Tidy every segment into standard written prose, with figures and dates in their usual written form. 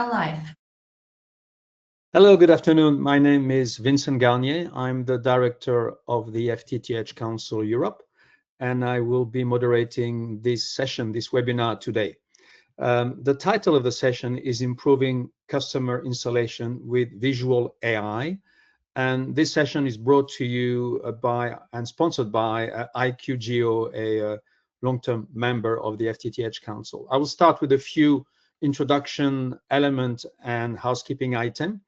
Live. Hello, good afternoon. My name is Vincent Garnier. I'm the director of the FTTH Council Europe, and I will be moderating this session, this webinar today. The title of the session is Improving Customer Installation with Visual AI. And this session is brought to you by and sponsored by IQGeo, a long-term member of the FTTH Council. I will start with a few introduction element and housekeeping item,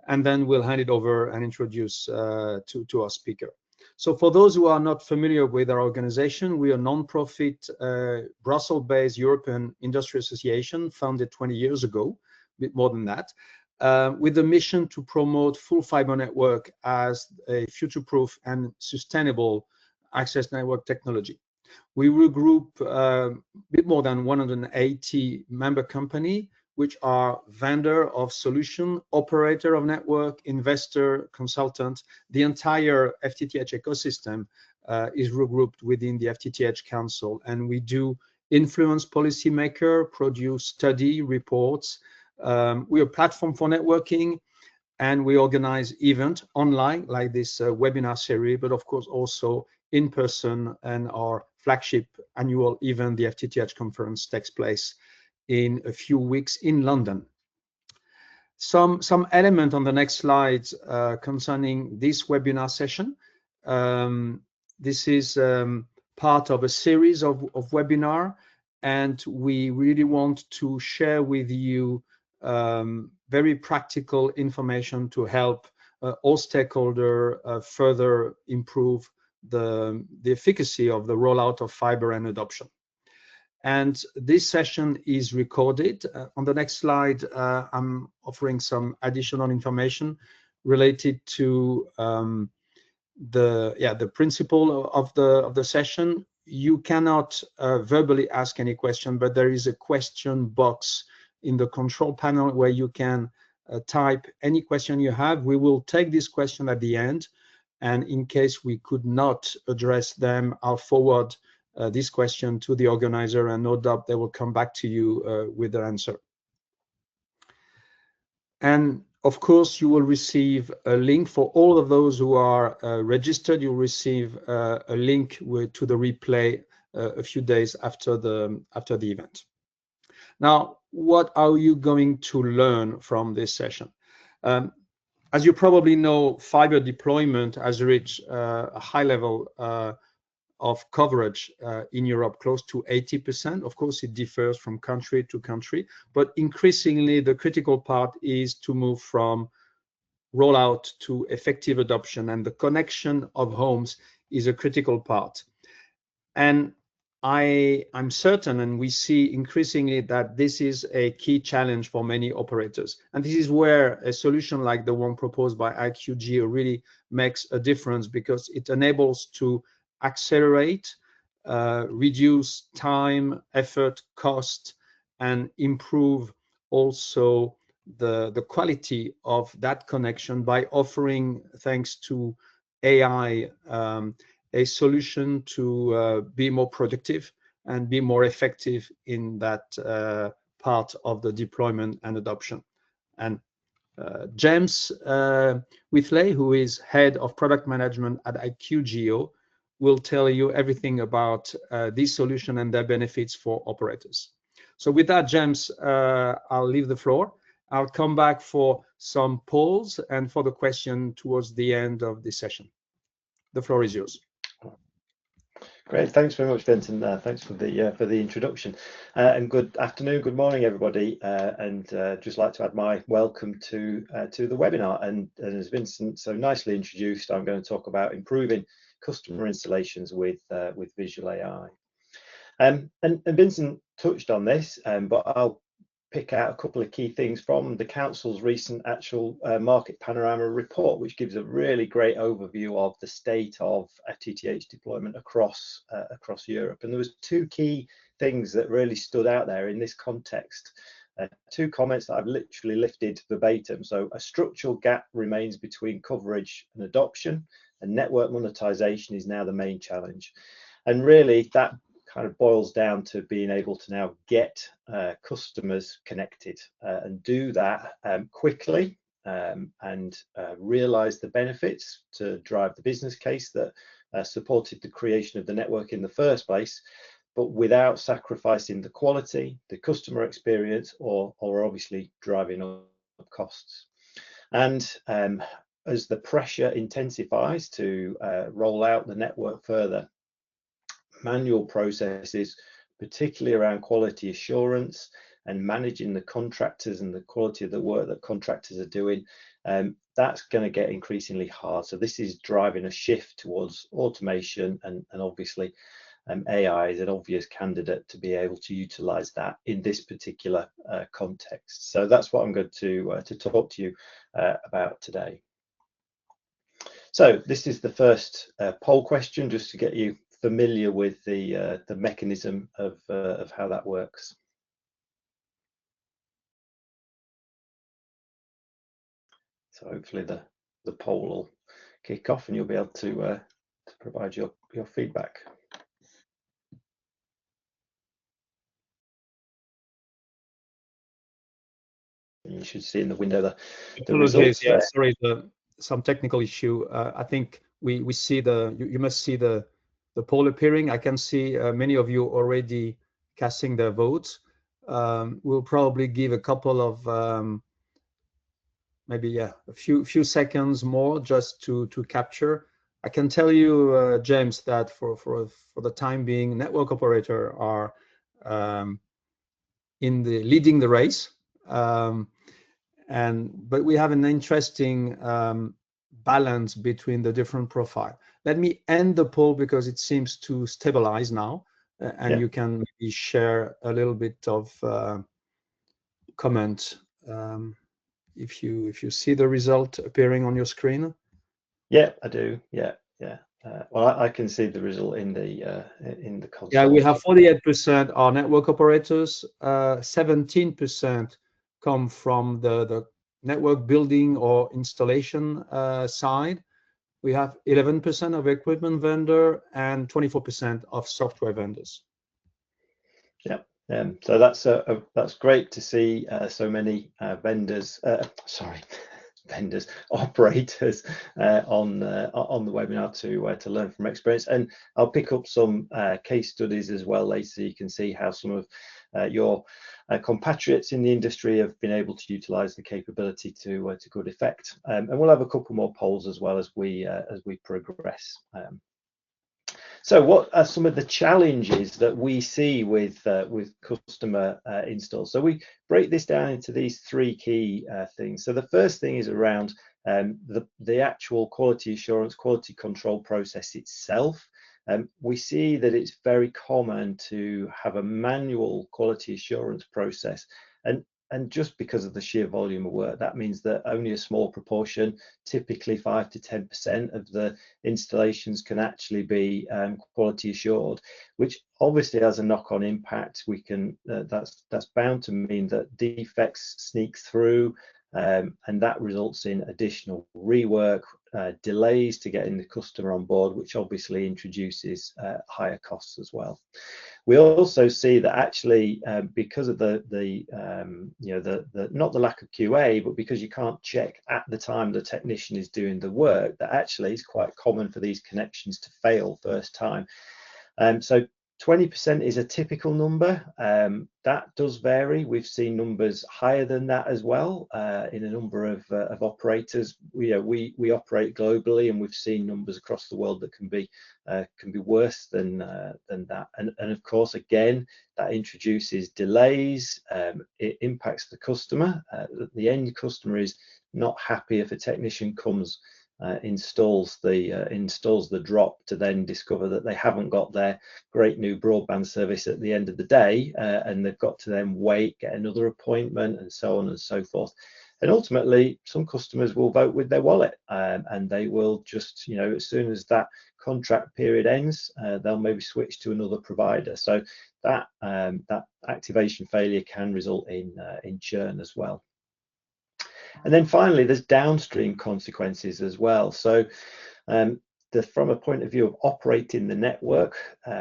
and then we'll hand it over and introduce to our speaker. So for those who are not familiar with our organization, we are a non-profit Brussels-based European Industry Association founded 20 years ago, a bit more than that, with the mission to promote full fiber network as a future-proof and sustainable access network technology. We regroup a bit more than 180 member company, which are vendor of solution, operator of network, investor, consultant. The entire FTTH ecosystem is regrouped within the FTTH Council, and we do influence policymaker, produce study reports. We are a platform for networking, and we organize events online like this webinar series, but of course also in person, and our flagship annual event, the FTTH conference, takes place in a few weeks in London. Some element on the next slides concerning this webinar session. This is part of a series of webinar, and we really want to share with you very practical information to help all stakeholders further improve the efficacy of the rollout of fiber and adoption. And this session is recorded. On the next slide, I'm offering some additional information related to the principle of the session. You cannot verbally ask any question, but there is a question box in the control panel where you can type any question you have. We will take this question at the end, and in case we could not address them, I'll forward this question to the organizer, and no doubt they will come back to you with their answer. And of course, you will receive a link for all of those who are registered. You'll receive a link to the replay a few days after the event. Now, what are you going to learn from this session? As you probably know, fiber deployment has reached a high level of coverage in Europe, close to 80%. Of course, it differs from country to country, but increasingly the critical part is to move from rollout to effective adoption, and the connection of homes is a critical part. And I'm certain, and we see increasingly, that this is a key challenge for many operators. And this is where a solution like the one proposed by IQGeo really makes a difference, because it enables to accelerate, reduce time, effort, cost, and improve also the quality of that connection by offering, thanks to AI, a solution to be more productive and be more effective in that part of the deployment and adoption. And James Wheatley, who is head of product management at IQGeo, will tell you everything about this solution and their benefits for operators. So with that, James, I'll leave the floor. I'll come back for some polls and for the question towards the end of the session. The floor is yours. Great, thanks very much, Vincent. Thanks for the introduction, and good afternoon, good morning, everybody. And just like to add my welcome to the webinar. And as Vincent so nicely introduced, I'm going to talk about improving customer installations with visual AI. And Vincent touched on this, but I'll pick out a couple of key things from the Council's recent actual market panorama report, which gives a really great overview of the state of FTTH deployment across Europe. And there was two key things that really stood out there in this context. Two comments that I've literally lifted verbatim. So a structural gap remains between coverage and adoption, and network monetization is now the main challenge. And really that kind of boils down to being able to now get customers connected and do that quickly and realize the benefits to drive the business case that supported the creation of the network in the first place, but without sacrificing the quality, the customer experience, or obviously driving up costs. And as the pressure intensifies to roll out the network further, manual processes, particularly around quality assurance and managing the contractors and the quality of the work that contractors are doing, that's going to get increasingly hard. So this is driving a shift towards automation, and obviously AI is an obvious candidate to be able to utilize that in this particular context. So that's what I'm going to talk to you about today. So this is the first poll question, just to get you familiar with the mechanism of how that works. So hopefully the poll will kick off and you'll be able to provide your feedback. You should see in the window the results. Yeah, sorry, some technical issue. I think we see you must see the poll appearing. I can see many of you already casting their votes. We'll probably give a couple of maybe a few seconds more just to capture. I can tell you, James, that for the time being, network operator are leading the race. But we have an interesting balance between the different profile. Let me end the poll because it seems to stabilize now, and you can maybe share a little bit of comment if you see the result appearing on your screen. Yeah, I do. Yeah. Well, I can see the result in the console. Yeah, we have 48% are network operators, 17% come from the network building or installation side. We have 11% of equipment vendor and 24% of software vendors. Yeah, so that's great to see so many operators on the webinar to learn from experience, and I'll pick up some case studies as well later, so you can see how some of your compatriots in the industry have been able to utilize the capability to good effect. And we'll have a couple more polls as well as we progress. So what are some of the challenges that we see with customer installs? So we break this down into these three key things. So the first thing is around the actual quality assurance, quality control process itself. We see that it's very common to have a manual quality assurance process, and just because of the sheer volume of work, that means that only a small proportion, typically 5 to 10% of the installations, can actually be quality assured, which obviously has a knock-on impact. That's bound to mean that defects sneak through, and that results in additional rework, delays to getting the customer on board, which obviously introduces higher costs as well. We also see that actually, because of not the lack of QA, but because you can't check at the time the technician is doing the work, that actually is quite common for these connections to fail first time. So 20% is a typical number. That does vary. We've seen numbers higher than that as well in a number of operators. We operate globally, and we've seen numbers across the world that can be worse than that. And of course, again, that introduces delays. It impacts the customer. The end customer is not happy if a technician comes, installs the drop, to then discover that they haven't got their great new broadband service at the end of the day, and they've got to then wait, get another appointment, and so on and so forth. And ultimately, some customers will vote with their wallet, and they will just, as soon as that contract period ends, they'll maybe switch to another provider. So that activation failure can result in churn as well. And then finally, there's downstream consequences as well. So from a point of view of operating the network,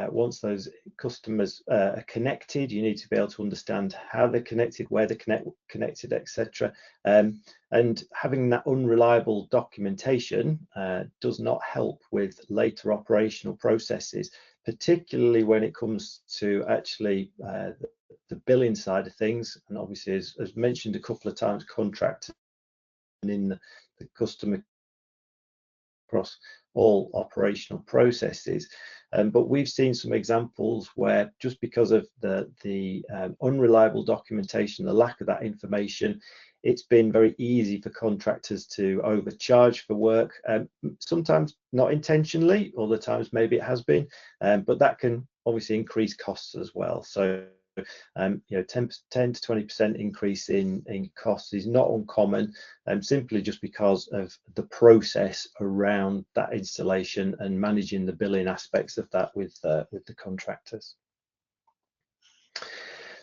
once those customers are connected, you need to be able to understand how they're connected, where they're connected, etc. And having that unreliable documentation does not help with later operational processes, particularly when it comes to actually the billing side of things. And obviously, as mentioned a couple of times, contract and in the customer across all operational processes. But we've seen some examples where just because of the unreliable documentation, the lack of that information, it's been very easy for contractors to overcharge for work, sometimes not intentionally, other times maybe it has been, but that can obviously increase costs as well. So you know, 10 to 20% increase in costs is not uncommon, simply just because of the process around that installation and managing the billing aspects of that with the contractors.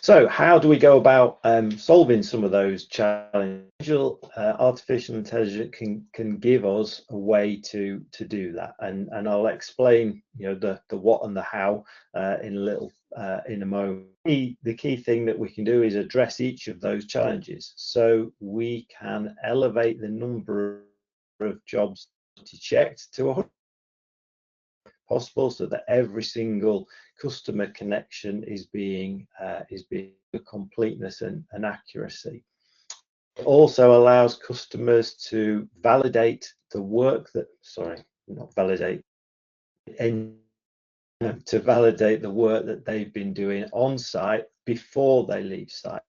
So how do we go about solving some of those challenges? Artificial intelligence can give us a way to do that, and I'll explain, you know, the what and the how in a moment. The key thing that we can do is address each of those challenges, so we can elevate the number of jobs checked to 100 possible, so that every single customer connection is being with completeness and accuracy. It also allows customers to validate the work that, to validate the work that they've been doing on site before they leave site.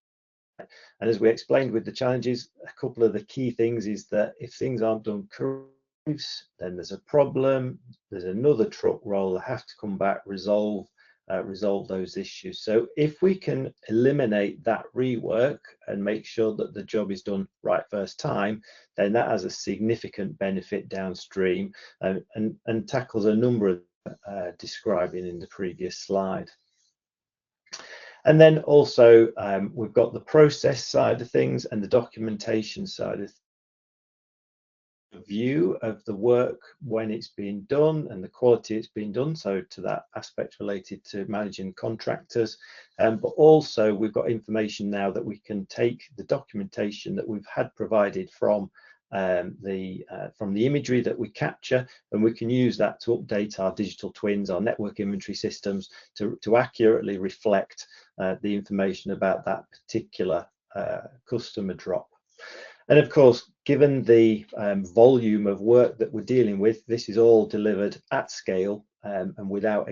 And as we explained with the challenges, a couple of the key things is that if things aren't done correctly, then there's a problem, there's another truck roll that has to come back, resolve those issues. So if we can eliminate that rework and make sure that the job is done right first time, then that has a significant benefit downstream, and tackles a number of describing in the previous slide. And then also we've got the process side of things and the documentation side of view of the work when it's been done and the quality it's been done, so to that aspect related to managing contractors. But also we've got information now that we can take the documentation that we've had provided from the imagery that we capture, and we can use that to update our digital twins, our network inventory systems, to accurately reflect the information about that particular customer drop. And of course, given the volume of work that we're dealing with, this is all delivered at scale and without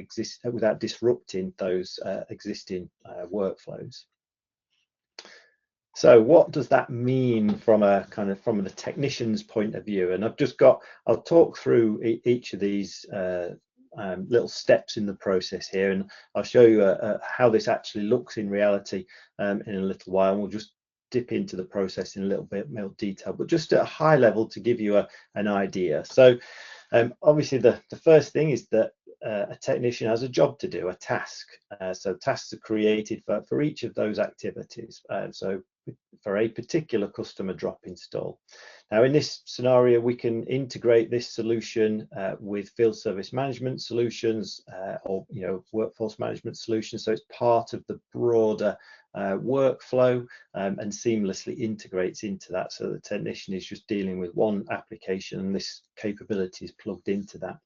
disrupting those existing workflows. So what does that mean from the technician's point of view? And I'll talk through each of these little steps in the process here, and I'll show you how this actually looks in reality in a little while. And we'll just dip into the process in a little bit more detail, but just at a high level to give you an idea. So obviously the first thing is that a technician has a job to do, a task. So tasks are created for each of those activities. So for a particular customer drop install. Now in this scenario, we can integrate this solution with field service management solutions or workforce management solutions. So it's part of the broader workflow and seamlessly integrates into that, so the technician is just dealing with one application and this capability is plugged into that.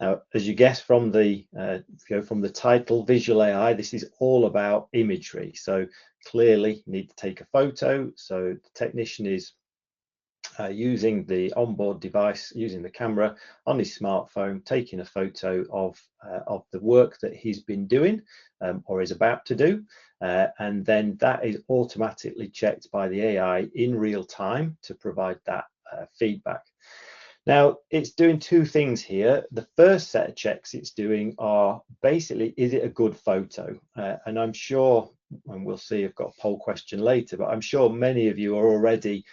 Now, as you guess from the title, Visual AI, this is all about imagery. So clearly you need to take a photo. So the technician is using the onboard device, using the camera on his smartphone, taking a photo of the work that he's been doing or is about to do. And then that is automatically checked by the AI in real time to provide that feedback. Now, it's doing two things here. The first set of checks it's doing are basically, is it a good photo? And I'm sure, and we'll see, I've got a poll question later, but I'm sure many of you are already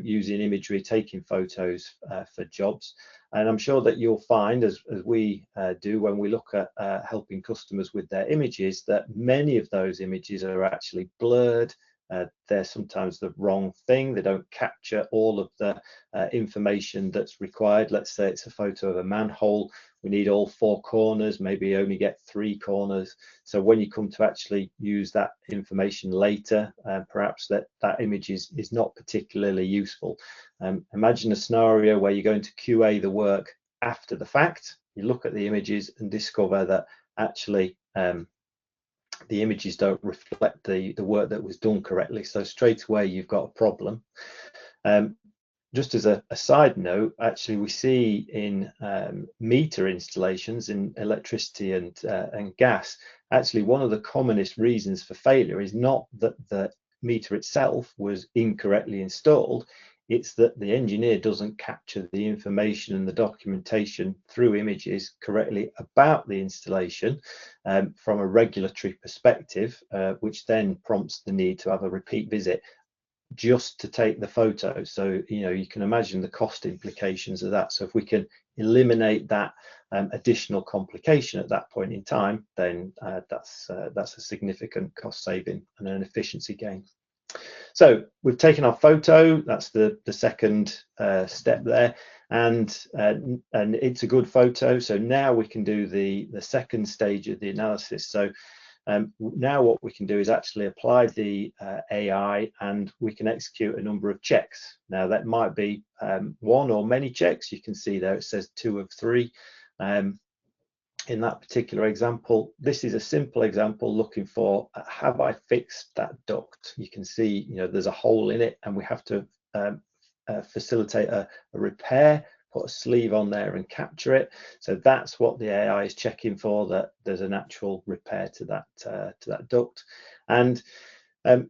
using imagery, taking photos for jobs. And I'm sure that you'll find, as we do when we look at helping customers with their images, that many of those images are actually blurred, they're sometimes the wrong thing. They don't capture all of the information that's required. Let's say it's a photo of a manhole. We need all 4 corners, maybe only get 3 corners. So when you come to actually use that information later, perhaps that image is not particularly useful. Imagine a scenario where you're going to QA the work after the fact. You look at the images and discover that actually the images don't reflect the work that was done correctly. So straight away you've got a problem. Just as a side note, actually we see in meter installations in electricity and gas, actually one of the commonest reasons for failure is not that the meter itself was incorrectly installed, it's that the engineer doesn't capture the information and the documentation through images correctly about the installation from a regulatory perspective, which then prompts the need to have a repeat visit just to take the photo. So you can imagine the cost implications of that. So if we can eliminate that additional complication at that point in time, then that's a significant cost saving and an efficiency gain. So we've taken our photo, that's the second step there, and it's a good photo. So now we can do the second stage of the analysis. So now what we can do is actually apply the AI, and we can execute a number of checks. Now that might be 1 or many checks. You can see there it says 2 of 3. In that particular example, this is a simple example looking for have I fixed that duct. You can see there's a hole in it, and we have to facilitate a repair, put a sleeve on there and capture it. So that's what the AI is checking for, that there's an actual repair to that duct. And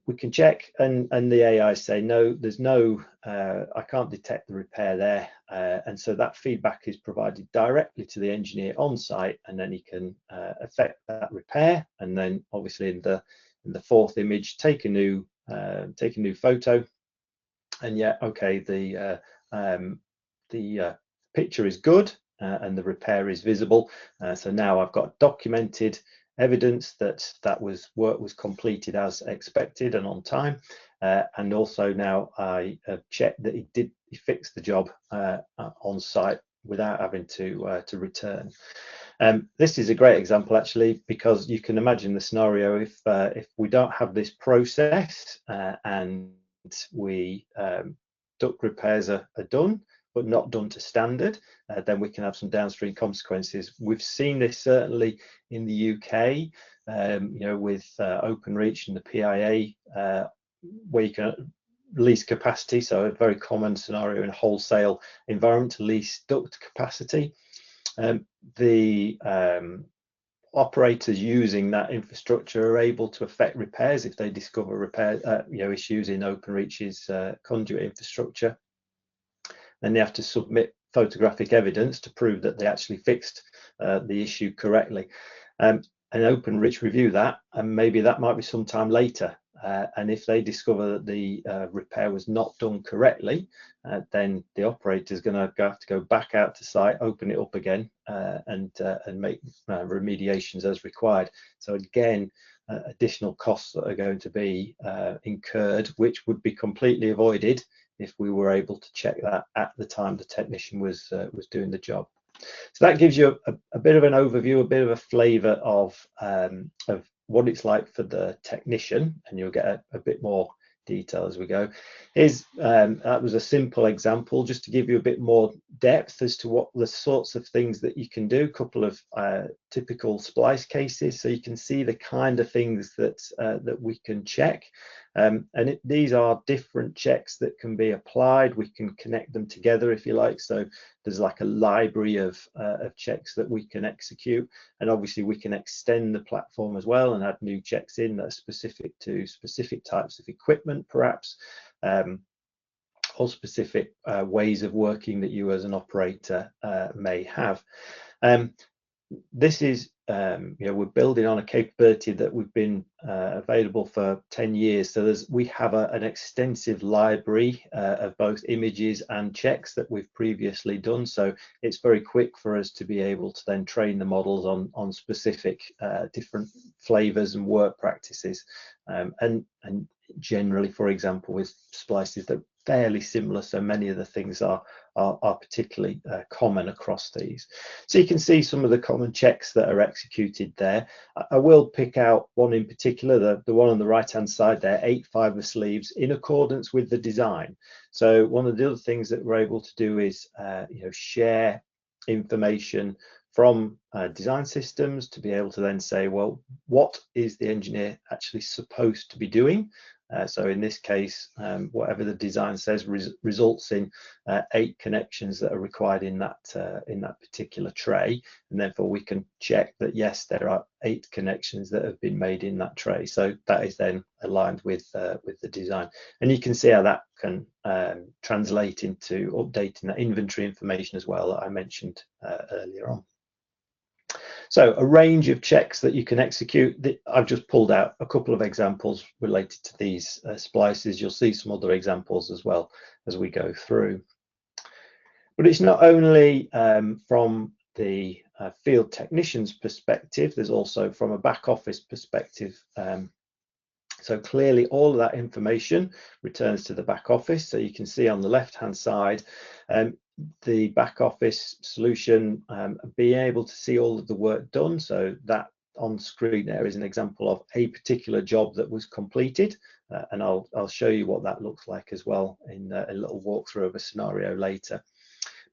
we can check, and the AI say no, there's no, I can't detect the repair there, and so that feedback is provided directly to the engineer on site, and then he can effect that repair. And then obviously in the 4th image, take a new photo, and yeah, okay, the picture is good and the repair is visible. So now I've got documented evidence that work was completed as expected and on time, and also now I checked that he fixed the job on site without having to return. This is a great example actually, because you can imagine the scenario if we don't have this process and we duct repairs are done but not done to standard, then we can have some downstream consequences. We've seen this certainly in the UK, with OpenReach and the PIA, where you can lease capacity. So a very common scenario in a wholesale environment to lease duct capacity. The operators using that infrastructure are able to effect repairs if they discover repair issues in OpenReach's conduit infrastructure. Then they have to submit photographic evidence to prove that they actually fixed the issue correctly. And OpenReach review that, and maybe that might be some time later. And if they discover that the repair was not done correctly, then the operator is going to have to go back out to site, open it up again, and make remediations as required. So again, additional costs that are going to be incurred, which would be completely avoided if we were able to check that at the time the technician was doing the job. So that gives you a bit of an overview, a bit of a flavour of what it's like for the technician, and you'll get a bit more detail as we go. That was a simple example just to give you a bit more depth as to what the sorts of things that you can do. A couple of typical splice cases, so you can see the kind of things that we can check. These are different checks that can be applied. We can connect them together if you like. So there's like a library of checks that we can execute, and obviously we can extend the platform as well and add new checks in that are specific to specific types of equipment, perhaps, or specific ways of working that you as an operator may have. This is, we're building on a capability that we've been available for 10 years. So we have an extensive library of both images and checks that we've previously done. So it's very quick for us to be able to then train the models on specific different flavors and work practices. And generally, for example, with splices that are fairly similar, so many of the things are particularly common across these. So you can see some of the common checks that are executed there. I will pick out one in particular, the one on the right hand side there, 8 fiber sleeves in accordance with the design. So one of the other things that we're able to do is share information from design systems to be able to then say, well, what is the engineer actually supposed to be doing? So in this case, whatever the design says results in 8 connections that are required in that particular tray, and therefore we can check that yes, there are 8 connections that have been made in that tray. So that is then aligned with the design, and you can see how that can translate into updating that inventory information as well that I mentioned earlier on. So a range of checks that you can execute. I've just pulled out a couple of examples related to these splices. You'll see some other examples as well as we go through. But it's not only from the field technician's perspective, there's also from a back office perspective. So clearly all of that information returns to the back office. So you can see on the left hand side, the back office solution being able to see all of the work done. So that on screen there is an example of a particular job that was completed, and I'll show you what that looks like as well in a little walkthrough of a scenario later.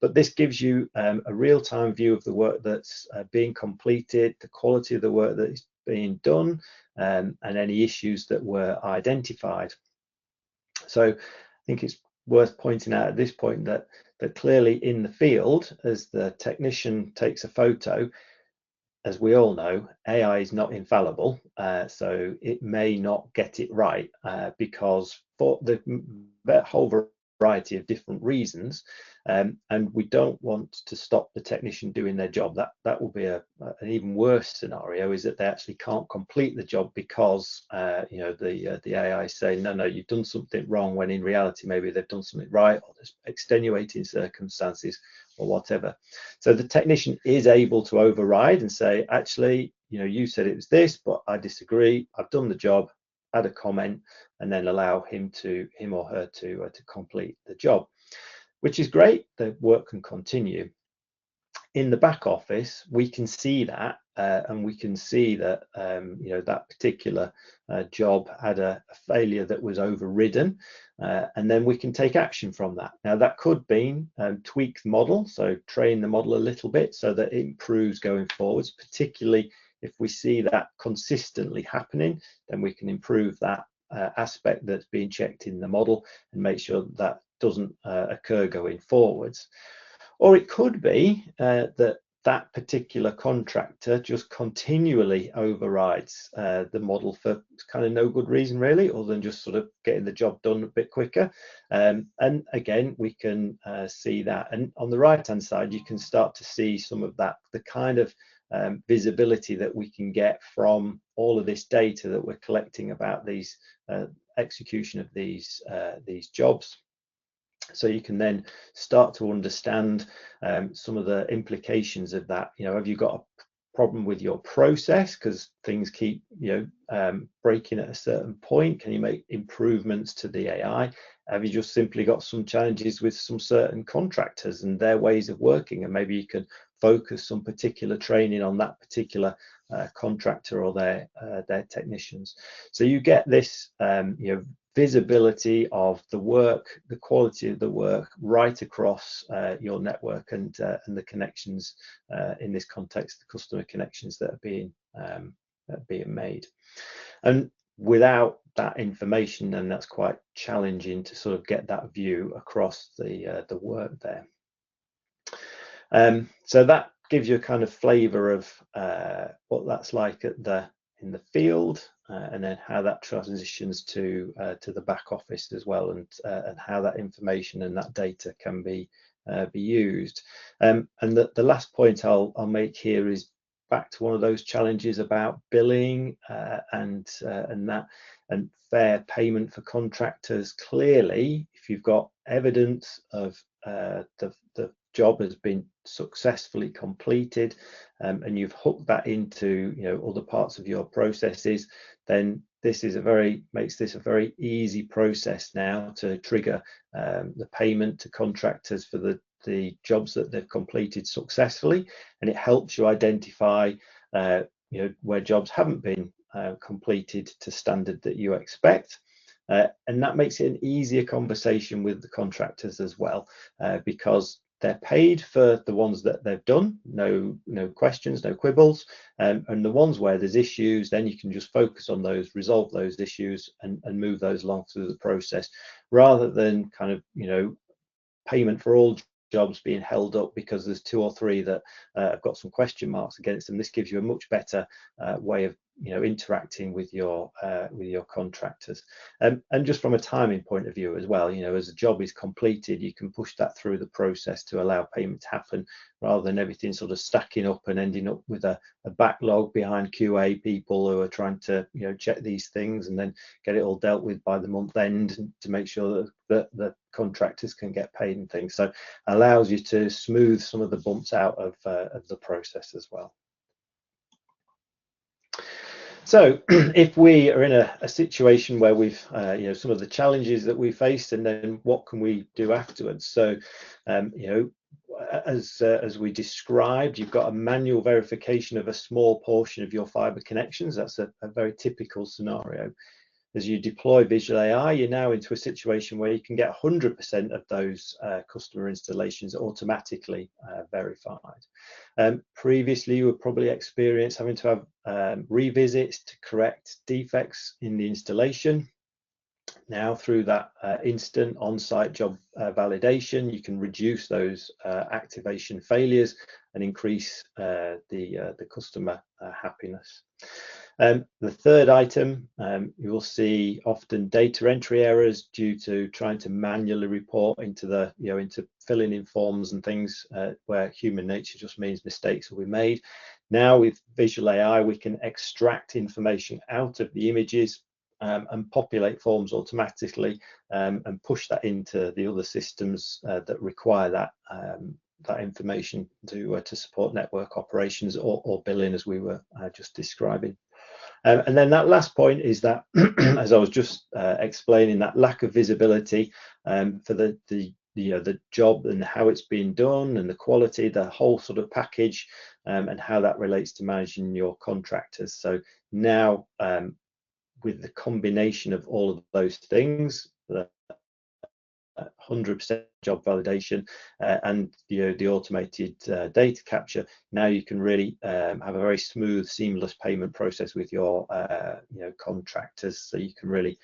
But this gives you a real-time view of the work that's being completed, the quality of the work that is being done, and any issues that were identified. So I think it's worth pointing out at this point that clearly in the field, as the technician takes a photo, as we all know, AI is not infallible, so it may not get it right because for the whole variety of different reasons, and we don't want to stop the technician doing their job. That will be an even worse scenario, is that they actually can't complete the job because the AI say no, you've done something wrong, when in reality maybe they've done something right, or there's extenuating circumstances or whatever. So the technician is able to override and say, actually, you said it was this, but I disagree, I've done the job, add a comment, and then allow him or her to complete the job, which is great. The work can continue. In the back office, we can see that, and we can see that that particular job had a failure that was overridden, and then we can take action from that. Now that could be tweak the model, so train the model a little bit so that it improves going forwards. Particularly if we see that consistently happening, then we can improve that aspect that's being checked in the model and make sure that doesn't occur going forwards. Or it could be that particular contractor just continually overrides the model for kind of no good reason really, other than just sort of getting the job done a bit quicker. And again, we can see that. And on the right hand side, you can start to see some of that, the kind of visibility that we can get from all of this data that we're collecting about these execution of these jobs. So you can then start to understand some of the implications of that. Have you got a problem with your process because things keep breaking at a certain point? Can you make improvements to the AI? Have you just simply got some challenges with some certain contractors and their ways of working, and maybe you can focus some particular training on that particular contractor or their technicians? So you get this visibility of the work, the quality of the work right across your network, and the connections, in this context, the customer connections that are being made. And without that information, then that's quite challenging to sort of get that view across the work there. So that gives you a kind of flavour of what that's like in the field, and then how that transitions to the back office as well, and how that information and that data can be used. And the last point I'll make here is back to one of those challenges about billing and fair payment for contractors. Clearly, if you've got evidence of the job has been successfully completed, and you've hooked that into other parts of your processes, then this is makes this a very easy process now to trigger the payment to contractors for the jobs that they've completed successfully, and it helps you identify where jobs haven't been completed to standard that you expect. And that makes it an easier conversation with the contractors as well, because they're paid for the ones that they've done, no questions, no quibbles, and the ones where there's issues, then you can just focus on those, resolve those issues, and move those along through the process, rather than kind of payment for all jobs being held up because there's 2 or 3 that have got some question marks against them. This gives you a much better way of interacting with your contractors, and just from a timing point of view as well. As a job is completed, you can push that through the process to allow payment to happen, rather than everything sort of stacking up and ending up with a backlog behind QA people who are trying to check these things and then get it all dealt with by the month end to make sure that the contractors can get paid and things. So allows you to smooth some of the bumps out of the process as well. So if we are in a situation where we've some of the challenges that we faced, and then what can we do afterwards? So as we described, you've got a manual verification of a small portion of your fiber connections. That's a very typical scenario. As you deploy Visual AI, you're now into a situation where you can get 100% of those customer installations automatically verified. Previously, you would probably experience having to have revisits to correct defects in the installation. Now, through that instant on-site job validation, you can reduce those activation failures and increase the customer happiness. The third item, you will see often data entry errors due to trying to manually report into into filling in forms and things where human nature just means mistakes will be made. Now with Visual AI, we can extract information out of the images and populate forms automatically, and push that into the other systems that require that information to support network operations or billing, as we were just describing. And then that last point is that, as I was just explaining, that lack of visibility for the job and how it's being done and the quality, the whole sort of package, and how that relates to managing your contractors. So now, with the combination of all of those things, 100% job validation and the automated data capture, now you can really have a very smooth, seamless payment process with your contractors. So you can really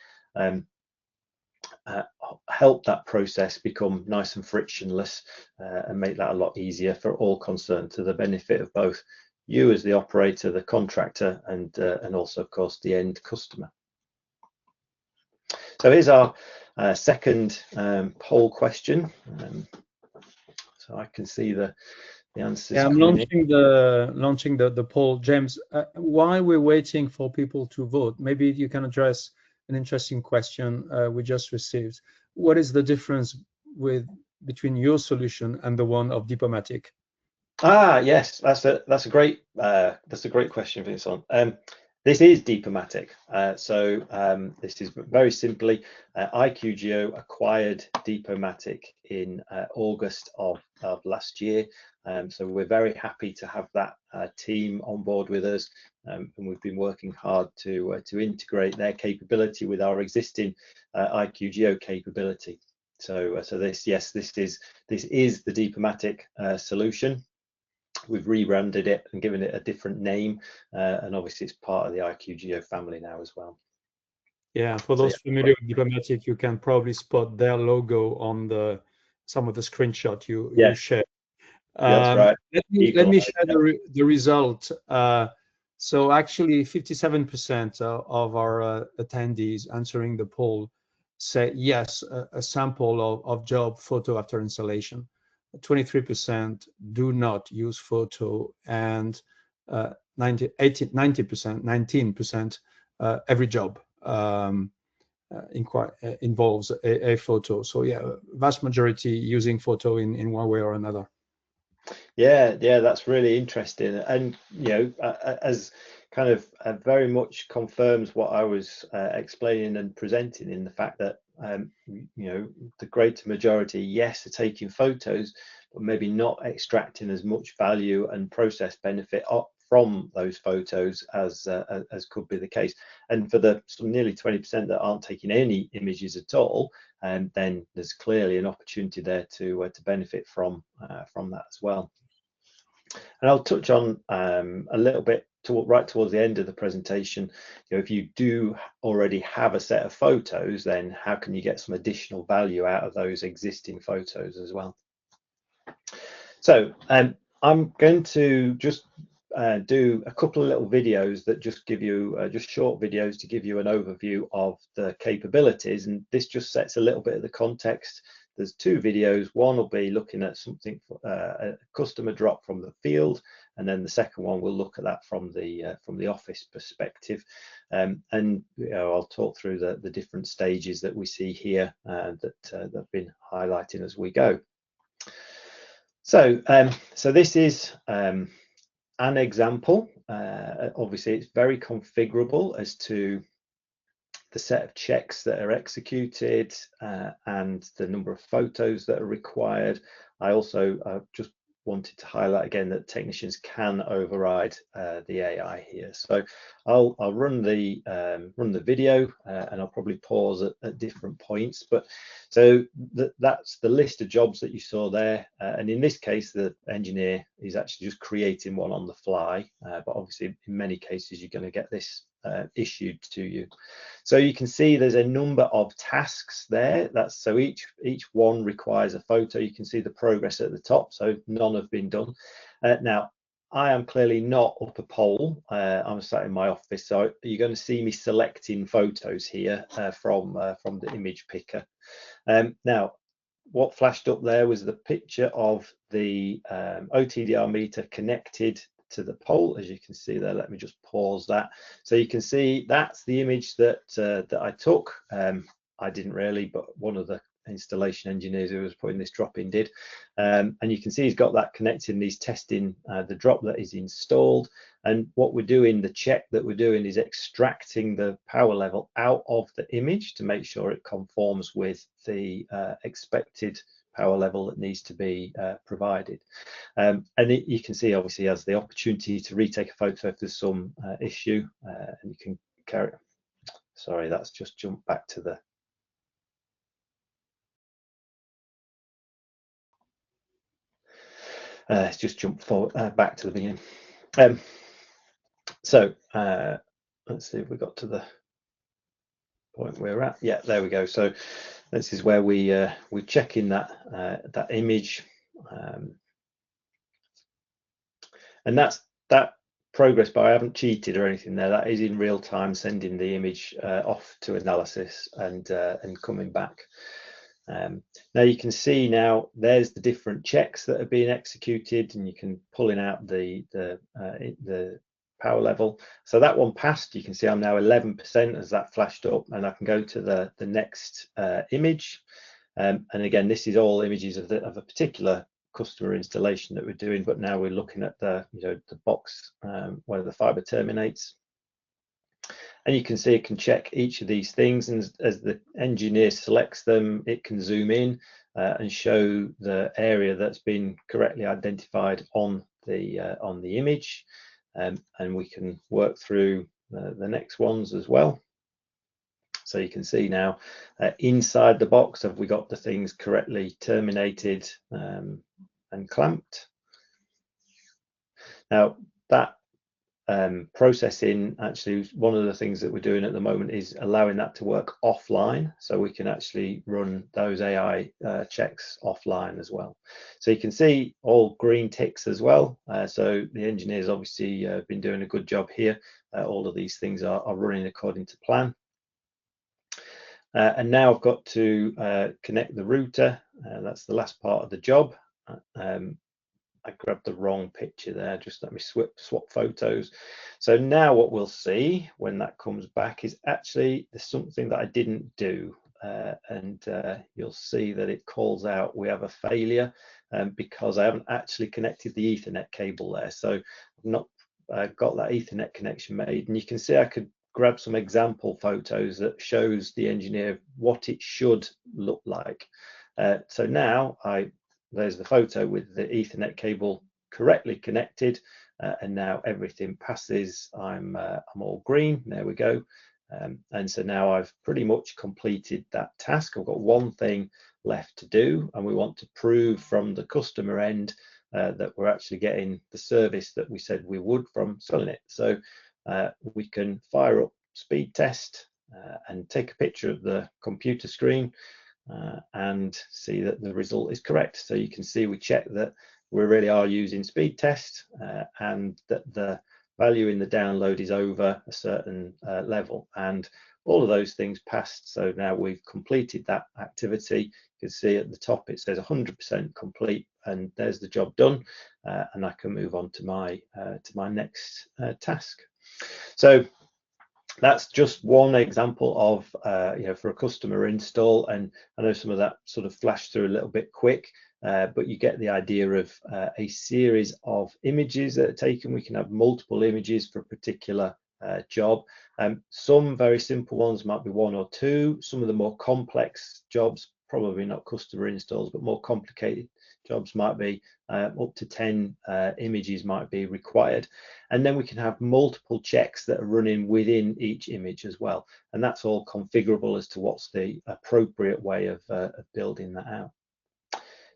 help that process become nice and frictionless, and make that a lot easier for all concerned, to the benefit of both you as the operator, the contractor, and also, of course, the end customer. So here's our second poll question. So I can see the answers. Yeah, I'm launching the poll, James. While we're waiting for people to vote, maybe you can address an interesting question we just received. What is the difference between your solution and the one of Diplomatic? Yes, that's a great question, Vincent. This is Diplomatic. This is very simply, IQGeo acquired Diplomatic in August of last year. So we're very happy to have that team on board with us, and we've been working hard to integrate their capability with our existing IQGeo capability. So this is the Diplomatic solution. We've rebranded it and given it a different name, and obviously it's part of the IQGeo family now as well. Yeah, for those familiar with Diplomatic, you can probably spot their logo on some of the screenshot you shared. That's right. Let me share the result. So actually 57% of our attendees answering the poll say yes, a sample of job photo after installation. 23% do not use photo, and 19% every job involves a photo. So yeah, vast majority using photo in one way or another. Yeah, that's really interesting, and as kind of very much confirms what I was explaining and presenting, in the fact that the greater majority, yes, are taking photos, but maybe not extracting as much value and process benefit up from those photos as could be the case. And for the nearly 20% that aren't taking any images at all, then there's clearly an opportunity there to benefit from that as well. And I'll touch on a little bit right towards the end of the presentation. If you do already have a set of photos, then how can you get some additional value out of those existing photos as well? So I'm going to just do a couple of little videos that just give you just short videos to give you an overview of the capabilities, and this just sets a little bit of the context. There's two videos. One will be looking at something a customer drop from the field, and then the second one will look at that from the office perspective. And I'll talk through the different stages that we see here that I've been highlighting as we go. So this is an example. Obviously, it's very configurable as to the set of checks that are executed and the number of photos that are required. I also just wanted to highlight again that technicians can override the AI here. So I'll run the video and I'll probably pause at different points. But so that's the list of jobs that you saw there. And in this case, the engineer is actually just creating one on the fly. But obviously, in many cases, you're going to get this issued to you. So you can see there's a number of tasks there. So each one requires a photo. You can see the progress at the top, so none have been done. Now, I am clearly not up a pole. I'm sat in my office, so you're going to see me selecting photos here from the image picker. Now, what flashed up there was the picture of the OTDR meter connected to the pole, as you can see there. Let me just pause that. So you can see that's the image that I took. I didn't really, but one of the installation engineers who was putting this drop in did. And you can see he's got that connected and he's testing the drop that is installed. And what we're doing, the check that we're doing, is extracting the power level out of the image to make sure it conforms with the expected power level that needs to be provided. And you can see, obviously, has the opportunity to retake a photo if there's some issue, and you can carry. Sorry, that's just jumped back to the. It's just jumped forward back to the beginning. So let's see if we got to the point we're at. Yeah, there we go. So this is where we're checking that image, and that's that progress bar. I haven't cheated or anything there. That is in real time, sending the image off to analysis and coming back. Now you can see now there's the different checks that are being executed, and you can pulling out the power level. So that one passed. You can see I'm now 11% as that flashed up, and I can go to the next image. And again, this is all images of a particular customer installation that we're doing, but now we're looking at the box where the fiber terminates. And you can see it can check each of these things, and as the engineer selects them, it can zoom in and show the area that's been correctly identified on the image, and we can work through the next ones as well. So you can see now inside the box, have we got the things correctly terminated and clamped. Now that processing, actually, one of the things that we're doing at the moment is allowing that to work offline, so we can actually run those AI checks offline as well. So you can see all green ticks as well. So the engineers obviously been doing a good job here. All of these things are running according to plan. And now I've got to connect the router. That's the last part of the job. I grabbed the wrong picture there. Just let me swap photos. So now what we'll see when that comes back is actually there's something that I didn't do. and you'll see that it calls out we have a failure because I haven't actually connected the Ethernet cable there. So I've not got that Ethernet connection made, and you can see I could grab some example photos that shows the engineer what it should look like. So now there's the photo with the Ethernet cable correctly connected, and now everything passes. I'm all green. There we go. And so now I've pretty much completed that task. I've got one thing left to do, and we want to prove from the customer end that we're actually getting the service that we said we would from selling it. So we can fire up speed test and take a picture of the computer screen and see that the result is correct. So you can see we check that we really are using speed test and that the value in the download is over a certain level, and all of those things passed. So now we've completed that activity. You can see at the top it says 100% complete, and there's the job done, and I can move on to my next task. So that's just one example of for a customer install, and I know some of that sort of flashed through a little bit quick, but you get the idea of a series of images that are taken. We can have multiple images for a particular job. Some very simple ones might be one or two. Some of the more complex jobs, probably not customer installs, but more complicated jobs might be up to 10 images might be required. And then we can have multiple checks that are running within each image as well. And that's all configurable as to what's the appropriate way of building that out.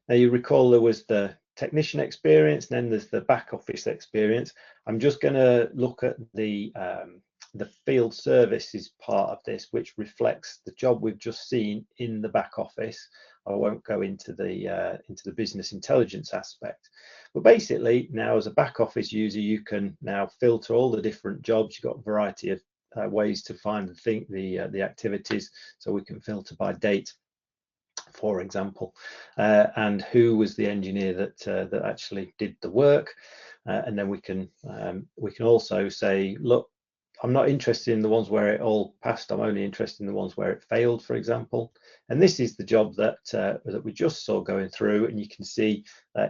Now, you recall there was the technician experience, and then there's the back office experience. I'm just going to look at the field services part of this, which reflects the job we've just seen in the back office. I won't go into the business intelligence aspect, but basically now as a back office user, you can now filter all the different jobs. You've got a variety of ways to find the activities, so we can filter by date, for example, and who was the engineer that actually did the work, and then we can also say, look, I'm not interested in the ones where it all passed. I'm only interested in the ones where it failed, for example. And this is the job that we just saw going through, and you can see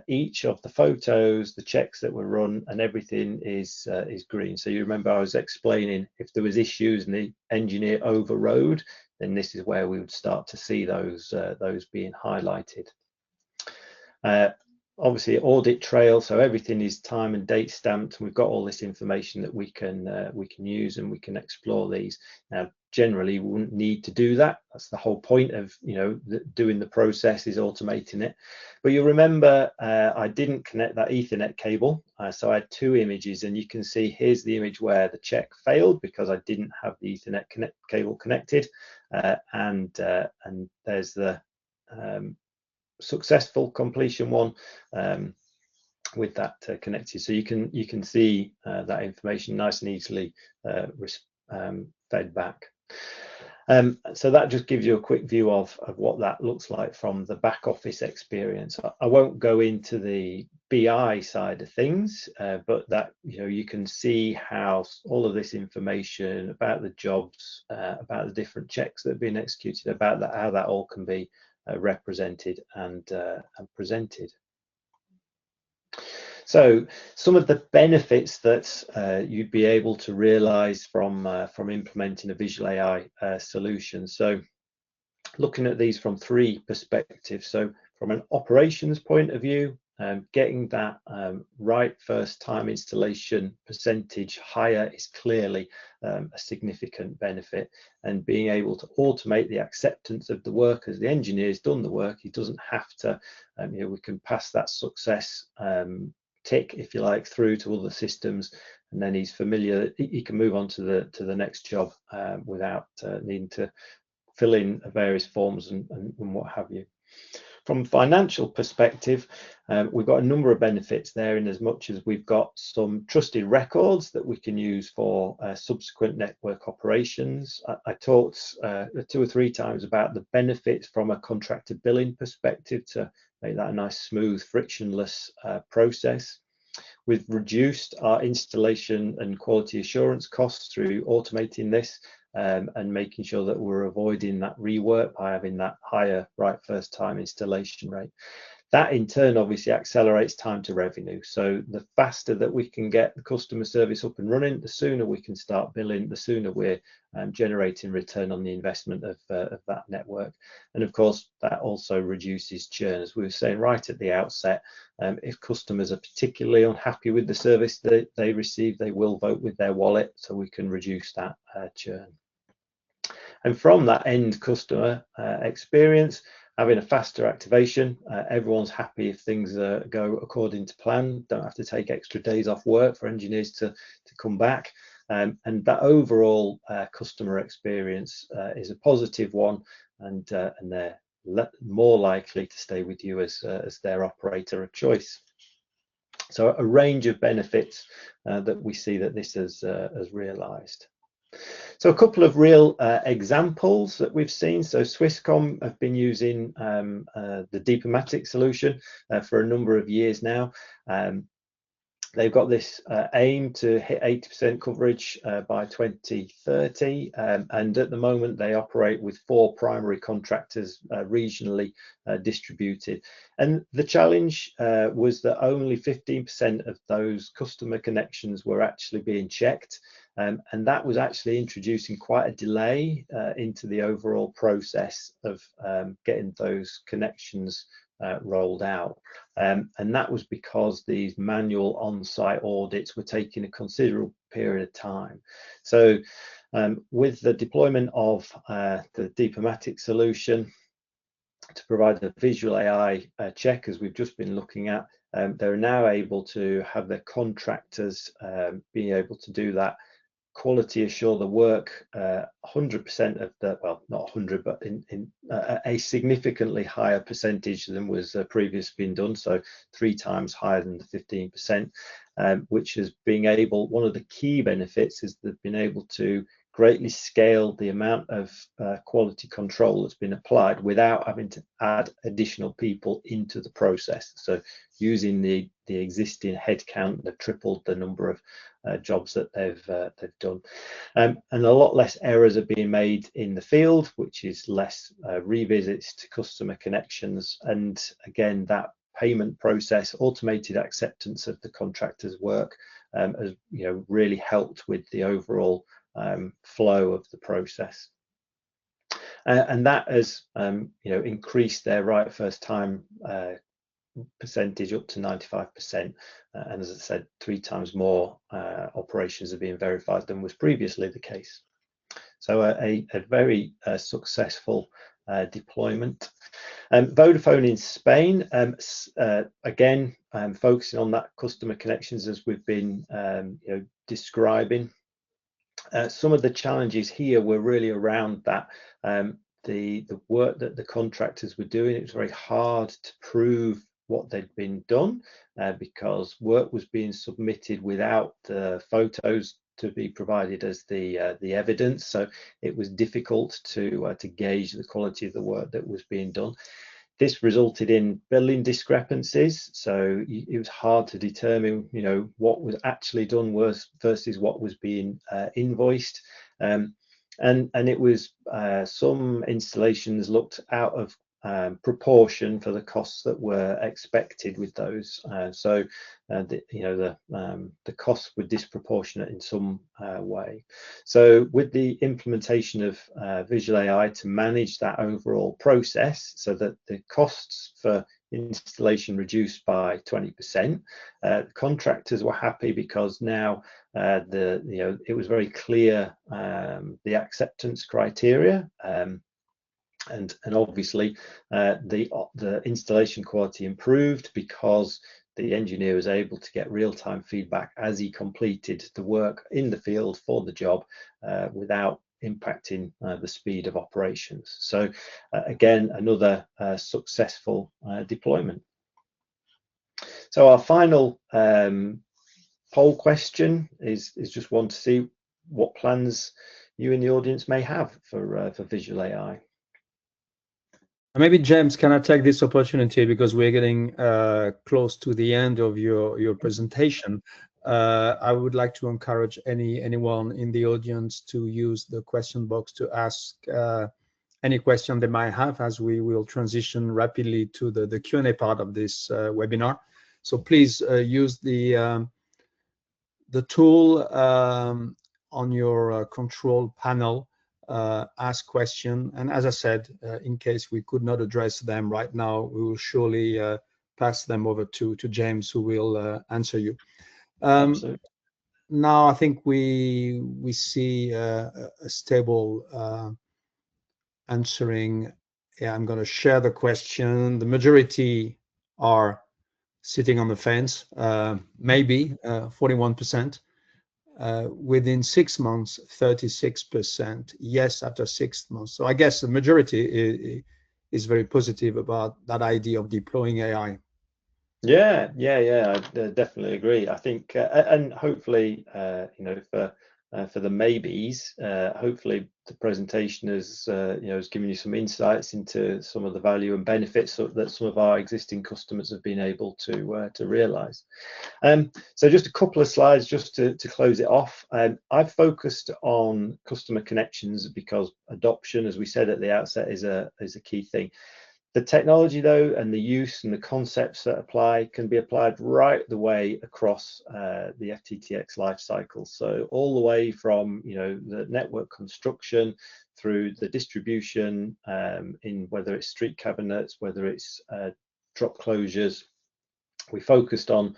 each of the photos, the checks that were run, and everything is green. So you remember I was explaining if there was issues and the engineer overrode, then this is where we would start to see those being highlighted. Obviously audit trail, so everything is time and date stamped, and we've got all this information that we can use, and we can explore these. Now generally we wouldn't need to do that. That's the whole point of doing the process, is automating it. But you remember I didn't connect that Ethernet cable, so I had two images, and you can see here's the image where the check failed because I didn't have the Ethernet cable connected, and there's the successful completion one with that connected. So you can see that information nice and easily fed back. So that just gives you a quick view of what that looks like from the back office experience. I won't go into the BI side of things, but that you can see how all of this information about the jobs, about the different checks that have been executed, about that, how that all can be represented and presented. So some of the benefits that you'd be able to realize from implementing a visual AI solution. So looking at these from three perspectives. So from an operations point of view, getting that right first time installation percentage higher is clearly a significant benefit, and being able to automate the acceptance of the work as the engineer's done the work. He doesn't have to, we can pass that success tick, if you like, through to other systems, and then he's familiar. He can move on to the next job without needing to fill in various forms and what have you. From a financial perspective, we've got a number of benefits there, in as much as we've got some trusted records that we can use for subsequent network operations. I talked 2 or 3 times about the benefits from a contractor billing perspective to make that a nice, smooth, frictionless process. We've reduced our installation and quality assurance costs through automating this, and making sure that we're avoiding that rework by having that higher right first time installation rate. That in turn obviously accelerates time to revenue. So the faster that we can get the customer service up and running, the sooner we can start billing, the sooner we're generating return on the investment of that network. And of course, that also reduces churn. As we were saying right at the outset, if customers are particularly unhappy with the service that they receive, they will vote with their wallet, so we can reduce that churn. And from that end customer experience, having a faster activation, everyone's happy if things go according to plan, don't have to take extra days off work for engineers to come back. And that overall customer experience is a positive one, and they're more likely to stay with you as their operator of choice. So a range of benefits that we see that this has realised. So a couple of real examples that we've seen. So Swisscom have been using the Deepomatic solution for a number of years now. They've got this aim to hit 80% coverage by 2030, and at the moment they operate with 4 primary contractors regionally distributed. And the challenge was that only 15% of those customer connections were actually being checked. And that was actually introducing quite a delay into the overall process of getting those connections rolled out. And that was because these manual on-site audits were taking a considerable period of time. So with the deployment of the Deepomatic solution to provide the visual AI check, as we've just been looking at, they're now able to have their contractors being able to do that quality assure the work 100% of the, well, not 100, but in a significantly higher percentage than was previously been done, so 3 times higher than the 15%, which is being able, one of the key benefits is they've been able to greatly scale the amount of quality control that's been applied without having to add additional people into the process. So using the existing headcount, they've tripled the number of jobs that they've done, and a lot less errors are being made in the field, which is less revisits to customer connections, and again that payment process, automated acceptance of the contractor's work, has really helped with the overall flow of the process, and that has increased their right first time percentage up to 95%, and as I said, 3 times more operations are being verified than was previously the case. So a very successful deployment. Vodafone in Spain, again focusing on that customer connections as we've been describing. Some of the challenges here were really around that the work that the contractors were doing. It was very hard to prove what they'd been done because work was being submitted without the photos to be provided as the evidence. So it was difficult to gauge the quality of the work that was being done. This resulted in billing discrepancies, so it was hard to determine, what was actually done versus what was being invoiced, and it was some installations looked out of proportion for the costs that were expected with those. So the costs were disproportionate in some way. So with the implementation of visual AI to manage that overall process, so that the costs for installation reduced by 20%, contractors were happy because now it was very clear the acceptance criteria. And obviously the installation quality improved because the engineer was able to get real-time feedback as he completed the work in the field for the job without impacting the speed of operations. So again, another successful deployment. So our final poll question is just one to see what plans you in the audience may have for visual AI. Maybe James, can I take this opportunity because we're getting close to the end of your presentation? I would like to encourage anyone in the audience to use the question box to ask any question they might have, as we will transition rapidly to the Q&A part of this webinar. So please use the tool on your control panel, ask question. And as I said, in case we could not address them right now, we will surely pass them over to James, who will answer you. Absolutely. Now I think we see a stable answering. Yeah, I'm going to share the question. The majority are sitting on the fence, maybe 41%. Within 6 months, 36%. Yes, after 6 months. So I guess the majority is very positive about that idea of deploying AI. Yeah, I definitely agree. I think, and hopefully, for the maybes, hopefully the presentation has, has given you some insights into some of the value and benefits that some of our existing customers have been able to realise. So just a couple of slides just to close it off. I've focused on customer connections because adoption, as we said at the outset, is a key thing. The technology, though, and the use and the concepts that apply can be applied right the way across the FTTX lifecycle. So all the way from the network construction through the distribution, in whether it's street cabinets, whether it's drop closures. We focused on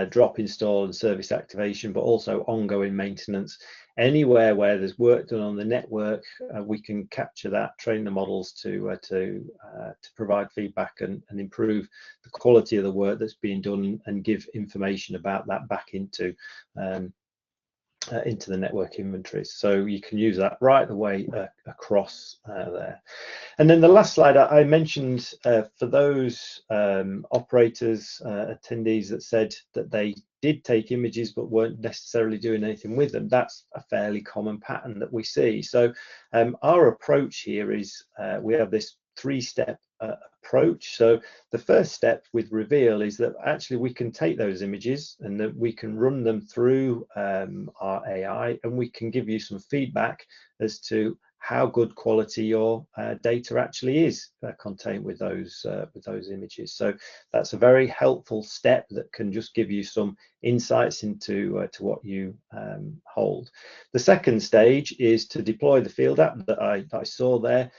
drop install and service activation, but also ongoing maintenance. Anywhere where there's work done on the network, we can capture that, train the models to provide feedback and improve the quality of the work that's being done and give information about that back into the network inventories. So you can use that right the way across there. And then the last slide I mentioned, for those operators, attendees that said that they did take images but weren't necessarily doing anything with them, that's a fairly common pattern that we see. So our approach here is we have this 3-step approach. So the first step with Reveal is that actually we can take those images and that we can run them through our AI, and we can give you some feedback as to how good quality your data actually is contained with those images. So that's a very helpful step that can just give you some insights into to what you hold. The second stage is to deploy the field app that I saw there,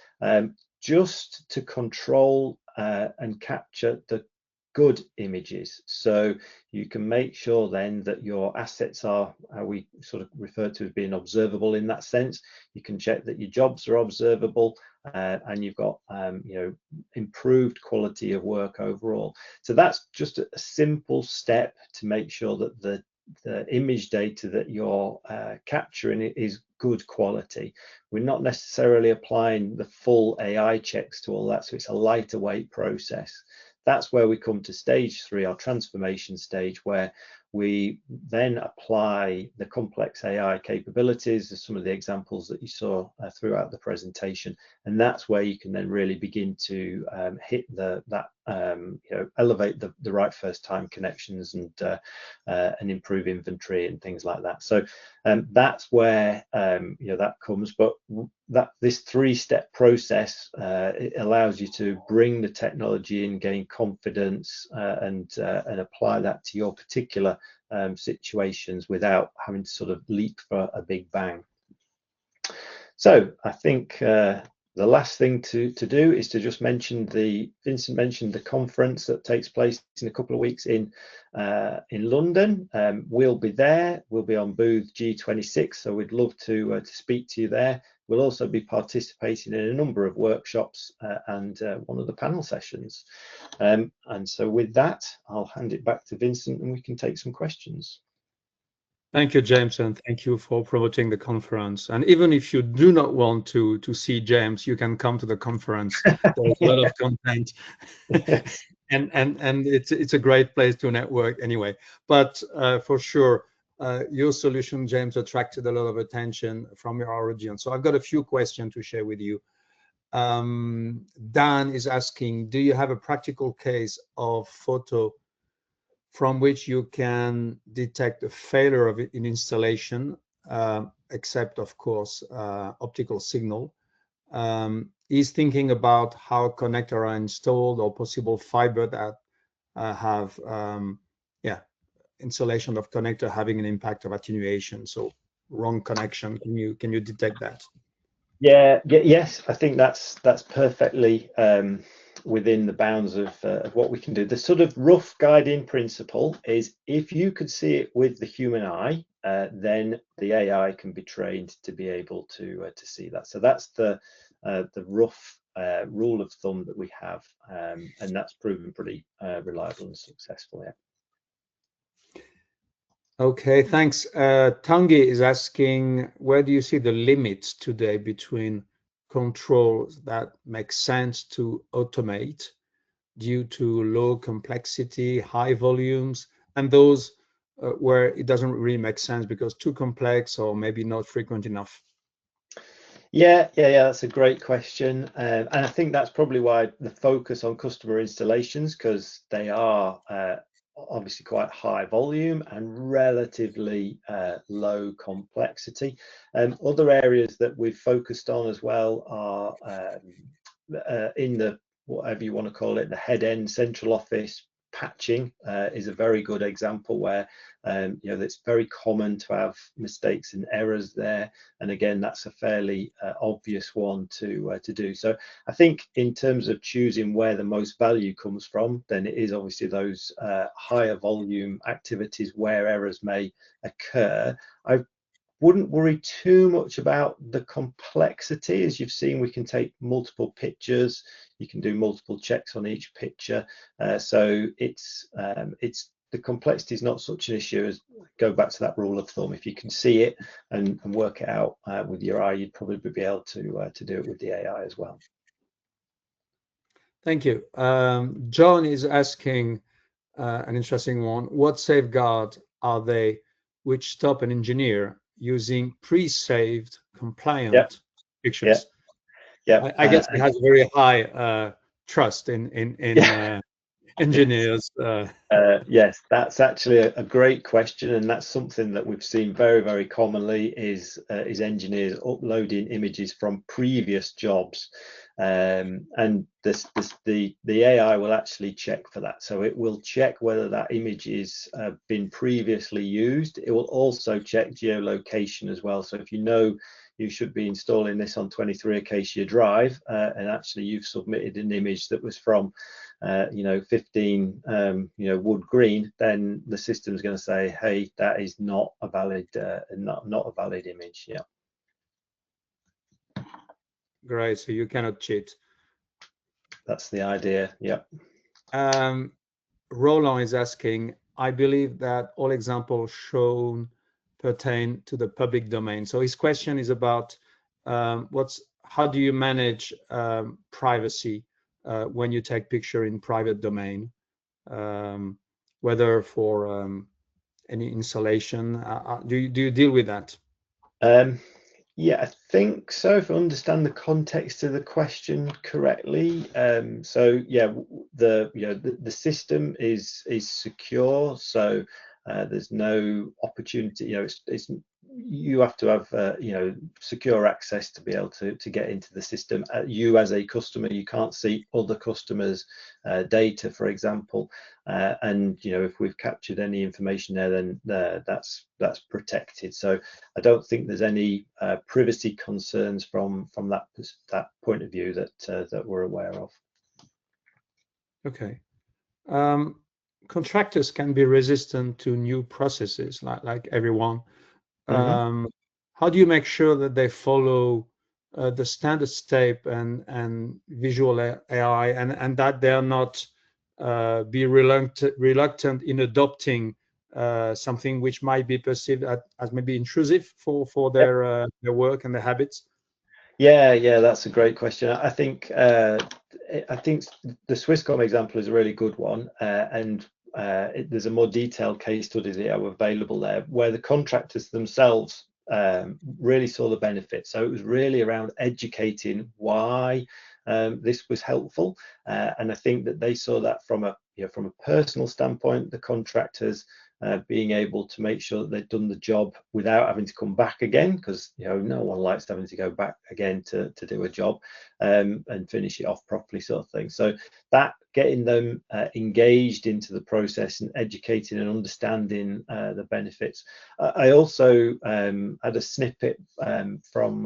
just to control and capture the good images. So you can make sure then that your assets are, we sort of refer to as being observable in that sense. You can check that your jobs are observable, and you've got improved quality of work overall. So that's just a simple step to make sure that the image data that you're capturing is good quality. We're not necessarily applying the full AI checks to all that, so it's a lighter weight process. That's where we come to stage 3, our transformation stage, where we then apply the complex AI capabilities, as some of the examples that you saw throughout the presentation, and that's where you can then really begin to hit elevate the right first time connections and improve inventory and things like that. So that's where that comes. But this 3-step process, it allows you to bring the technology in, gain confidence, and apply that to your particular situations without having to sort of leap for a big bang. So I think the last thing to do is to just mention Vincent mentioned the conference that takes place in a couple of weeks in London. We'll be there. We'll be on booth G26, so we'd love to speak to you there. We'll also be participating in a number of workshops and one of the panel sessions. And so with that, I'll hand it back to Vincent and we can take some questions. Thank you, James, and thank you for promoting the conference. And even if you do not want to see James, you can come to the conference. There's a lot of content, and it's a great place to network anyway. But for sure, your solution, James, attracted a lot of attention from your audience. So I've got a few questions to share with you. Dan is asking, do you have a practical case of photo from which you can detect a failure of an installation, except of course optical signal. Is thinking about how connectors are installed or possible fiber that have installation of connector having an impact of attenuation. So wrong connection. Can you detect that? Yes, I think that's perfectly within the bounds of what we can do. The sort of rough guiding principle is if you could see it with the human eye, then the AI can be trained to be able to see that. So that's the rough rule of thumb that we have, and that's proven pretty reliable and successful. Yeah. Okay, thanks. Tangi is asking, where do you see the limits today between controls that make sense to automate due to low complexity, high volumes, and those where it doesn't really make sense because too complex or maybe not frequent enough? Yeah, that's a great question. And I think that's probably why the focus on customer installations, because they are obviously quite high volume and relatively low complexity. Other areas that we've focused on as well are in the, whatever you want to call it, the head end central office. Patching is a very good example where it's very common to have mistakes and errors there, and again that's a fairly obvious one to do. So I think in terms of choosing where the most value comes from, then it is obviously those higher volume activities where errors may occur. I wouldn't worry too much about the complexity. As you've seen, we can take multiple pictures, you can do multiple checks on each picture, so it's the complexity is not such an issue. As go back to that rule of thumb, if you can see it and work it out with your eye, you'd probably be able to do it with the AI as well. Thank you. John is asking an interesting one. What safeguards are they which stop an engineer using pre-saved compliant pictures? I guess he has very high trust in engineers. Yes, that's actually a great question, and that's something that we've seen very, very commonly is engineers uploading images from previous jobs, and the AI will actually check for that. So it will check whether that image is been previously used. It will also check geolocation as well. So if you know you should be installing this on 23 Acacia Drive, and actually you've submitted an image that was from 15 Wood Green, then the system is going to say, hey, that is not a valid not a valid image. Yeah, great. So you cannot cheat. that's the idea. Yeah. Roland is asking, I believe that all examples shown pertain to the public domain. So his question is about how do you manage privacy when you take picture in private domain, whether for any installation. Do you deal with that? Yeah, I think so, if I understand the context of the question correctly. So yeah, the system is secure, so there's no opportunity. It's you have to have secure access to be able to get into the system. You as a customer, you can't see other customers' data, for example. And if we've captured any information there, then that's protected. So I don't think there's any privacy concerns from that point of view that we're aware of. Okay. Contractors can be resistant to new processes, like everyone. How do you make sure that they follow the standard step and visual AI, and that they are not be reluctant in adopting something which might be perceived as maybe intrusive for their work and their habits? Yeah, that's a great question. I think the Swisscom example is a really good one, and there's a more detailed case study that are available there where the contractors themselves really saw the benefit. So it was really around educating why this was helpful, and I think that they saw that from a from a personal standpoint, the contractors being able to make sure that they'd done the job without having to come back again, because no one likes having to go back again to do a job and finish it off properly, sort of thing. So that getting them engaged into the process and educating and understanding the benefits. I also had a snippet from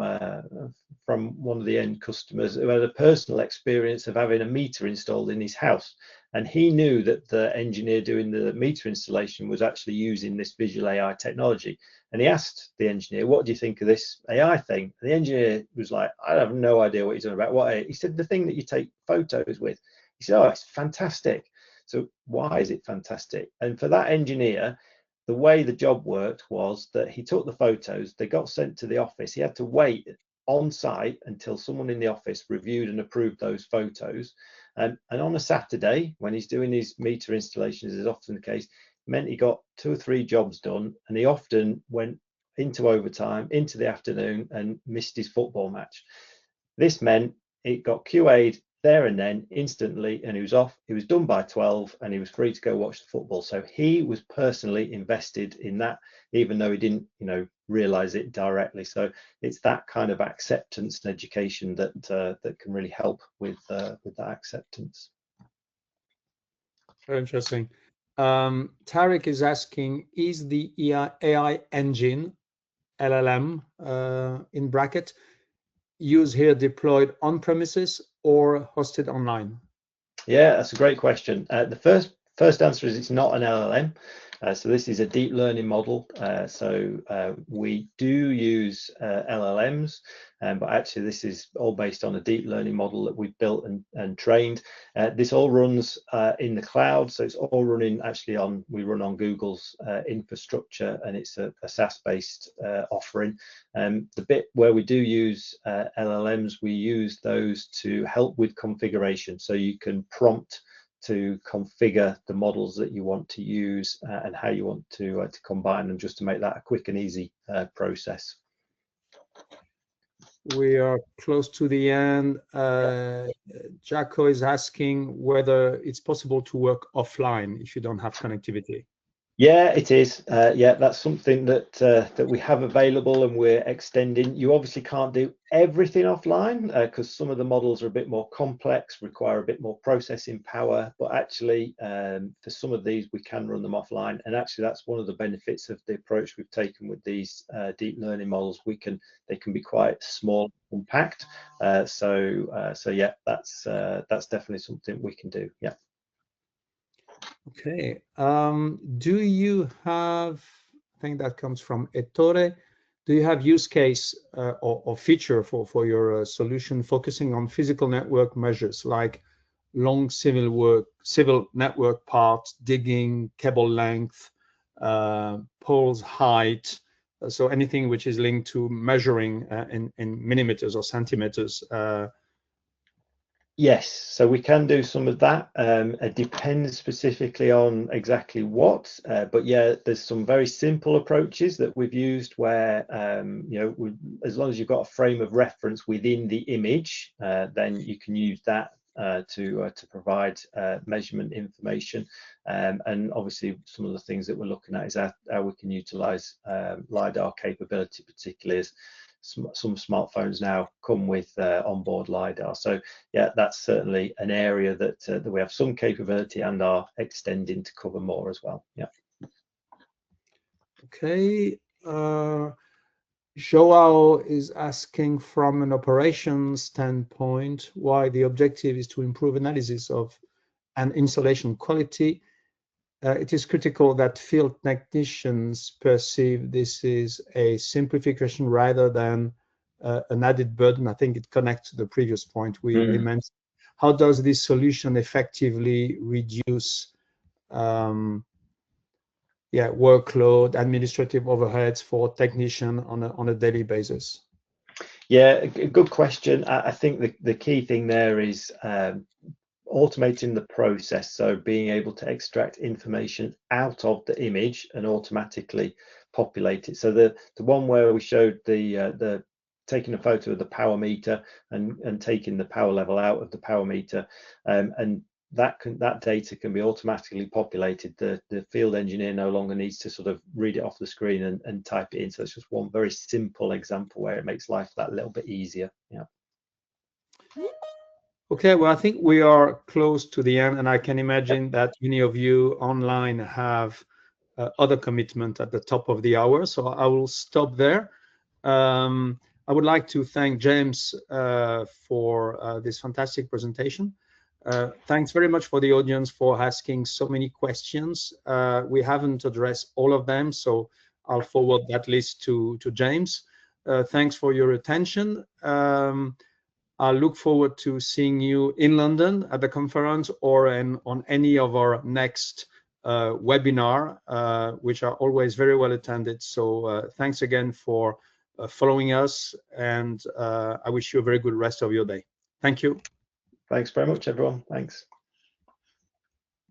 one of the end customers who had a personal experience of having a meter installed in his house. And he knew that the engineer doing the meter installation was actually using this visual AI technology. And he asked the engineer, "What do you think of this AI thing?" And the engineer was like, "I have no idea what he's talking about." He said, "The thing that you take photos with." He said, "Oh, it's fantastic." So why is it fantastic? And for that engineer, the way the job worked was that he took the photos, they got sent to the office. He had to wait on site until someone in the office reviewed and approved those photos. And on a Saturday, when he's doing his meter installations, is often the case, meant he got 2 or 3 jobs done, and he often went into overtime, into the afternoon, and missed his football match. This meant it got QA'd there and then instantly, and he was off. He was done by 12 and he was free to go watch the football. So he was personally invested in that, even though he didn't realize it directly. So it's that kind of acceptance and education that that can really help with that acceptance. Very interesting. Tarek is asking, is the AI engine LLM in bracket used here deployed on premises or hosted online? Yeah, that's a great question. The first answer is it's not an LLM. So this is a deep learning model. So we do use LLMs, but actually this is all based on a deep learning model that we've built and trained. This all runs in the cloud. So it's all running we run on Google's infrastructure, and it's a SaaS-based offering. The bit where we do use LLMs, we use those to help with configuration. So you can prompt to configure the models that you want to use and how you want to combine them, just to make that a quick and easy process. We are close to the end. Jacko is asking whether it's possible to work offline if you don't have connectivity. Yeah, it is. Yeah, that's something that that we have available and we're extending. You obviously can't do everything offline because some of the models are a bit more complex, require a bit more processing power. But actually, for some of these, we can run them offline. And actually, that's one of the benefits of the approach we've taken with these deep learning models. They can be quite small, compact. So yeah, that's definitely something we can do. Yeah. Okay. Do you have, I think that comes from Ettore, do you have use case or feature for your solution focusing on physical network measures like long civil network paths, digging, cable length, poles height, so anything which is linked to measuring in millimeters or centimeters? Yes, so we can do some of that. It depends specifically on exactly what, but yeah, there's some very simple approaches that we've used where, as long as you've got a frame of reference within the image, then you can use that to provide measurement information. And obviously, some of the things that we're looking at is how we can utilize LiDAR capability, particularly as some smartphones now come with onboard LiDAR. So yeah, that's certainly an area that we have some capability and are extending to cover more as well. Yeah. Okay. Joao is asking, from an operations standpoint, why the objective is to improve analysis of and installation quality. It is critical that field technicians perceive this is a simplification rather than an added burden. I think it connects to the previous point we mentioned. How does this solution effectively reduce workload, administrative overheads for technician on a daily basis? Yeah, good question. I think the key thing there is automating the process, so being able to extract information out of the image and automatically populate it. So the one where we showed the taking a photo of the power meter and taking the power level out of the power meter, and that data can be automatically populated. The field engineer no longer needs to sort of read it off the screen and type it in. So it's just one very simple example where it makes life that little bit easier. Yeah. Okay, well, I think we are close to the end, and I can imagine that many of you online have other commitment at the top of the hour, so I will stop there. I would like to thank James for this fantastic presentation. Thanks very much for the audience for asking so many questions. We haven't addressed all of them, so I'll forward that list to James. Thanks for your attention. I look forward to seeing you in London at the conference or on any of our next webinar, which are always very well attended. So thanks again for following us, and I wish you a very good rest of your day. Thank you. Thanks very much, everyone. Thanks.